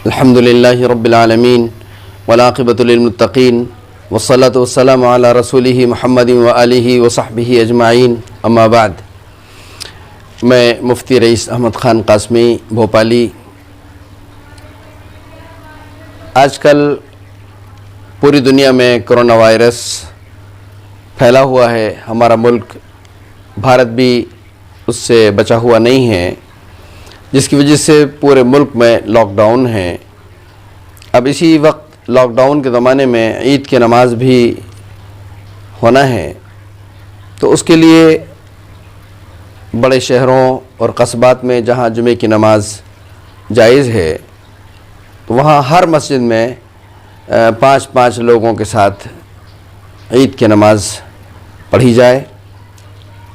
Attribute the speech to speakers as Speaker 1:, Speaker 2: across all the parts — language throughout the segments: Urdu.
Speaker 1: الحمد للہ رب العالمین والعاقبۃ للمتقین والصلاۃ والسلام علی رسولہ محمد وآلہ وصحبہ اجمعین، اما بعد۔ میں مفتی رئیس احمد خان قاسمی بھوپالی۔ آج کل پوری دنیا میں کرونا وائرس پھیلا ہوا ہے، ہمارا ملک بھارت بھی اس سے بچا ہوا نہیں ہے، جس کی وجہ سے پورے ملک میں لاک ڈاؤن ہے۔ اب اسی وقت لاک ڈاؤن کے زمانے میں عید کی نماز بھی ہونا ہے، تو اس کے لیے بڑے شہروں اور قصبات میں جہاں جمعے کی نماز جائز ہے، تو وہاں ہر مسجد میں 5 لوگوں کے ساتھ عید کی نماز پڑھی جائے۔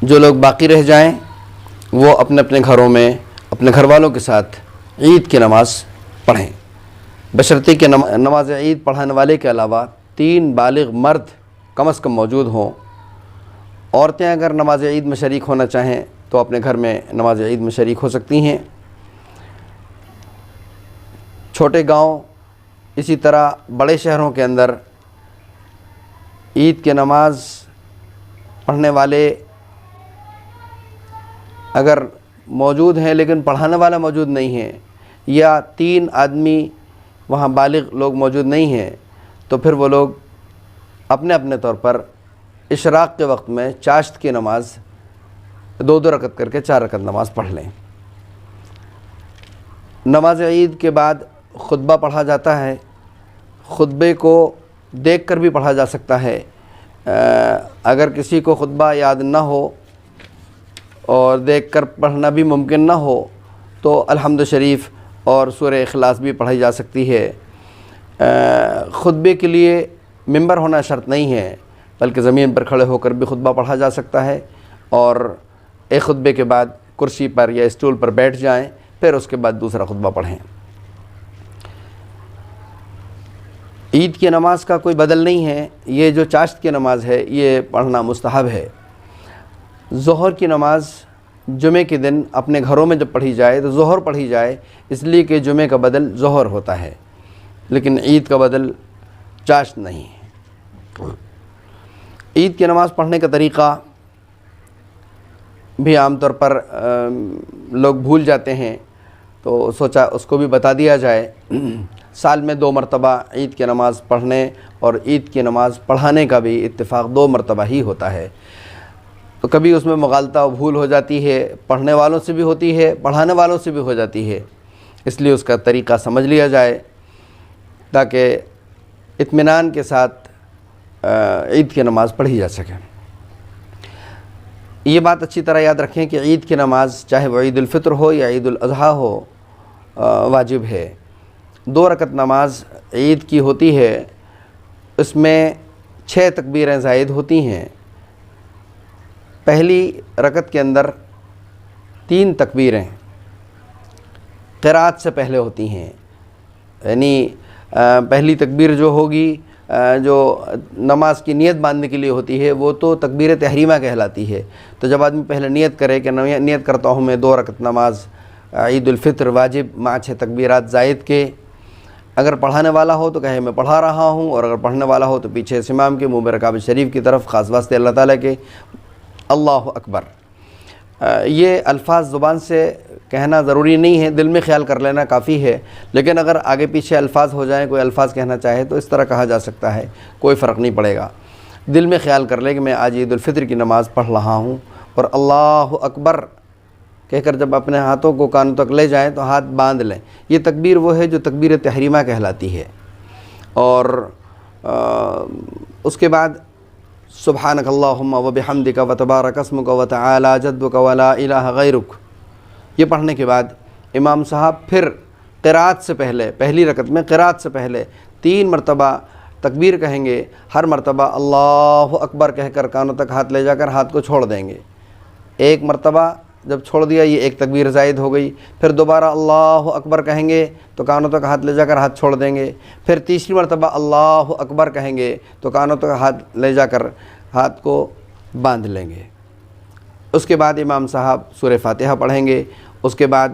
Speaker 1: جو لوگ باقی رہ جائیں وہ اپنے اپنے گھروں میں اپنے گھر والوں کے ساتھ عید کی نماز پڑھیں، بشرطے کہ نماز عید پڑھانے والے کے علاوہ 3 بالغ مرد کم از کم موجود ہوں۔ عورتیں اگر نماز عید میں شریک ہونا چاہیں تو اپنے گھر میں نماز عید میں شریک ہو سکتی ہیں۔ چھوٹے گاؤں، اسی طرح بڑے شہروں کے اندر عید کی نماز پڑھنے والے اگر موجود ہیں لیکن پڑھانے والا موجود نہیں ہے، یا 3 آدمی وہاں بالغ لوگ موجود نہیں ہیں، تو پھر وہ لوگ اپنے اپنے طور پر اشراق کے وقت میں چاشت کی نماز 2 رکعت کر کے 4 رکعت نماز پڑھ لیں۔ نماز عید کے بعد خطبہ پڑھا جاتا ہے۔ خطبے کو دیکھ کر بھی پڑھا جا سکتا ہے۔ اگر کسی کو خطبہ یاد نہ ہو اور دیکھ کر پڑھنا بھی ممکن نہ ہو تو الحمد شریف اور سورہ اخلاص بھی پڑھی جا سکتی ہے۔ خطبے کے لیے ممبر ہونا شرط نہیں ہے، بلکہ زمین پر کھڑے ہو کر بھی خطبہ پڑھا جا سکتا ہے، اور ایک خطبے کے بعد کرسی پر یا اسٹول پر بیٹھ جائیں، پھر اس کے بعد دوسرا خطبہ پڑھیں۔ عید کی نماز کا کوئی بدل نہیں ہے، یہ جو چاشت کی نماز ہے یہ پڑھنا مستحب ہے۔ ظہر کی نماز جمعے کے دن اپنے گھروں میں جب پڑھی جائے تو ظہر پڑھی جائے، اس لیے کہ جمعے کا بدل ظہر ہوتا ہے، لیکن عید کا بدل چاشت نہیں ہے۔ عید کی نماز پڑھنے کا طریقہ بھی عام طور پر لوگ بھول جاتے ہیں، تو سوچا اس کو بھی بتا دیا جائے۔ سال میں 2 مرتبہ عید کی نماز پڑھنے اور عید کی نماز پڑھانے کا بھی اتفاق 2 مرتبہ ہی ہوتا ہے، تو کبھی اس میں مغالطہ و بھول ہو جاتی ہے، پڑھنے والوں سے بھی ہوتی ہے، پڑھانے والوں سے بھی ہو جاتی ہے، اس لیے اس کا طریقہ سمجھ لیا جائے تاکہ اطمینان کے ساتھ عید کی نماز پڑھی جا سکے۔ یہ بات اچھی طرح یاد رکھیں کہ عید کی نماز چاہے وہ عید الفطر ہو یا عید الاضحیٰ ہو واجب ہے۔ 2 رکعت نماز عید کی ہوتی ہے، اس میں 6 تکبیریں زائد ہوتی ہیں۔ پہلی رکعت کے اندر 3 تکبیریں قرات سے پہلے ہوتی ہیں، یعنی پہلی تکبیر جو ہوگی جو نماز کی نیت باندھنے کے لیے ہوتی ہے وہ تو تکبیر تحریمہ کہلاتی ہے۔ تو جب آدمی پہلے نیت کرے کہ نیت کرتا ہوں میں 2 رکعت نماز عید الفطر واجب مع 6 تکبیرات زائد کے، اگر پڑھانے والا ہو تو کہے میں پڑھا رہا ہوں، اور اگر پڑھنے والا ہو تو پیچھے سے امام کے منہ میں رکعت شریف کی طرف خاص واسطے اللہ تعالیٰ کے اللہ اکبر۔ یہ الفاظ زبان سے کہنا ضروری نہیں ہے، دل میں خیال کر لینا کافی ہے، لیکن اگر آگے پیچھے الفاظ ہو جائیں، کوئی الفاظ کہنا چاہے تو اس طرح کہا جا سکتا ہے، کوئی فرق نہیں پڑے گا۔ دل میں خیال کر لے کہ میں آج عید الفطر کی نماز پڑھ رہا ہوں، اور اللہ اکبر کہہ کر جب اپنے ہاتھوں کو کانوں تک لے جائیں تو ہاتھ باندھ لیں۔ یہ تکبیر وہ ہے جو تکبیر تحریمہ کہلاتی ہے، اور اس کے بعد سبحانک اللہم وبحمدک وتبارک اسمک وتعالی جدک ولا الہ غیرک، یہ پڑھنے کے بعد امام صاحب پھر قرات سے پہلے، پہلی رکعت میں قرات سے پہلے 3 مرتبہ تکبیر کہیں گے، ہر مرتبہ اللہ اکبر کہہ کر کانوں تک ہاتھ لے جا کر ہاتھ کو چھوڑ دیں گے۔ ایک مرتبہ جب چھوڑ دیا یہ 1 تکبیر زائد ہو گئی، پھر دوبارہ اللہ اکبر کہیں گے تو کانوں تک ہاتھ لے جا کر ہاتھ چھوڑ دیں گے، پھر تیسری مرتبہ اللہ اکبر کہیں گے تو کانوں تک ہاتھ لے جا کر ہاتھ کو باندھ لیں گے۔ اس کے بعد امام صاحب سورہ فاتحہ پڑھیں گے، اس کے بعد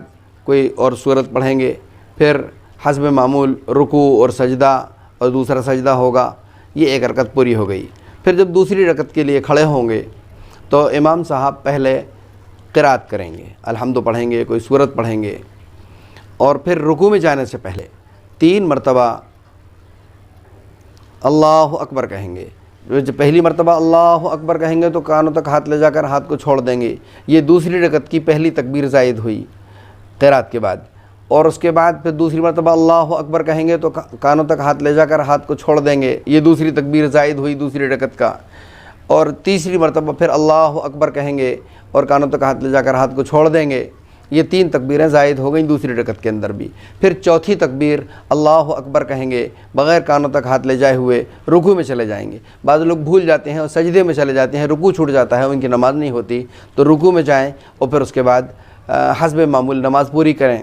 Speaker 1: کوئی اور سورت پڑھیں گے، پھر حسب معمول رکوع اور سجدہ اور دوسرا سجدہ ہوگا، یہ ایک رکعت پوری ہو گئی۔ پھر جب دوسری رکعت کے لیے کھڑے ہوں گے تو امام صاحب پہلے قرات کریں گے، الحمد پڑھیں گے، کوئی سورت پڑھیں گے، اور پھر رکوع میں جانے سے پہلے 3 مرتبہ اللہ اکبر کہیں گے۔ جب پہلی مرتبہ اللہ اکبر کہیں گے تو کانوں تک ہاتھ لے جا کر ہاتھ کو چھوڑ دیں گے، یہ دوسری رکعت کی پہلی تکبیر زائد ہوئی قرات کے بعد، اور اس کے بعد پھر دوسری مرتبہ اللہ اکبر کہیں گے تو کانوں تک ہاتھ لے جا کر ہاتھ کو چھوڑ دیں گے، یہ دوسری تکبیر زائد ہوئی دوسری رکعت کا، اور تیسری مرتبہ پھر اللہ اکبر کہیں گے اور کانوں تک ہاتھ لے جا کر ہاتھ کو چھوڑ دیں گے، یہ 3 تکبیریں زائد ہو گئیں دوسری رکعت کے اندر بھی۔ پھر چوتھی تکبیر اللہ اکبر کہیں گے بغیر کانوں تک ہاتھ لے جائے ہوئے رکوع میں چلے جائیں گے۔ بعض لوگ بھول جاتے ہیں اور سجدے میں چلے جاتے ہیں، رکوع چھوٹ جاتا ہے، ان کی نماز نہیں ہوتی، تو رکوع میں جائیں اور پھر اس کے بعد حسب معمول نماز پوری کریں۔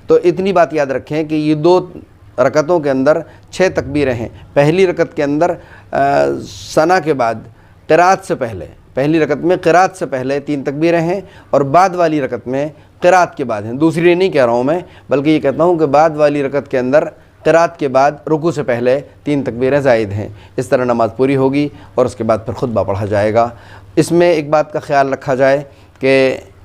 Speaker 1: تو اتنی بات یاد رکھیں کہ یہ 2 رکعتوں کے اندر 6 تکبیریں ہیں۔ پہلی رکعت کے اندر ثنا کے بعد قرات سے پہلے، پہلی رکعت میں قرات سے پہلے 3 تکبیریں ہیں، اور بعد والی رکعت میں قرات کے بعد ہیں۔ دوسری نہیں کہہ رہا ہوں میں، بلکہ یہ کہتا ہوں کہ بعد والی رکعت کے اندر قرات کے بعد رکوع سے پہلے 3 تکبیریں زائد ہیں۔ اس طرح نماز پوری ہوگی اور اس کے بعد پھر خطبہ پڑھا جائے گا۔ اس میں ایک بات کا خیال رکھا جائے کہ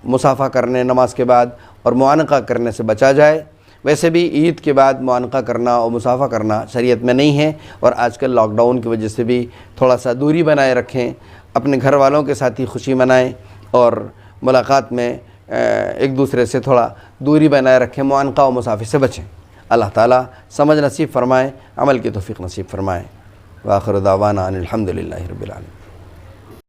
Speaker 1: مصافحہ کرنے نماز کے بعد اور معانقہ کرنے سے بچا جائے۔ ویسے بھی عید کے بعد معانقہ کرنا اور مصافحہ کرنا شریعت میں نہیں ہے، اور آج کل لاک ڈاؤن کی وجہ سے بھی تھوڑا سا دوری بنائے رکھیں، اپنے گھر والوں کے ساتھ ہی خوشی منائیں، اور ملاقات میں ایک دوسرے سے تھوڑا دوری بنائے رکھیں، معانقہ و مصافحے سے بچیں۔ اللہ تعالیٰ سمجھ نصیب فرمائے، عمل کی توفیق نصیب فرمائے۔ وآخر دعوانا ان الحمد للہ رب العالمین۔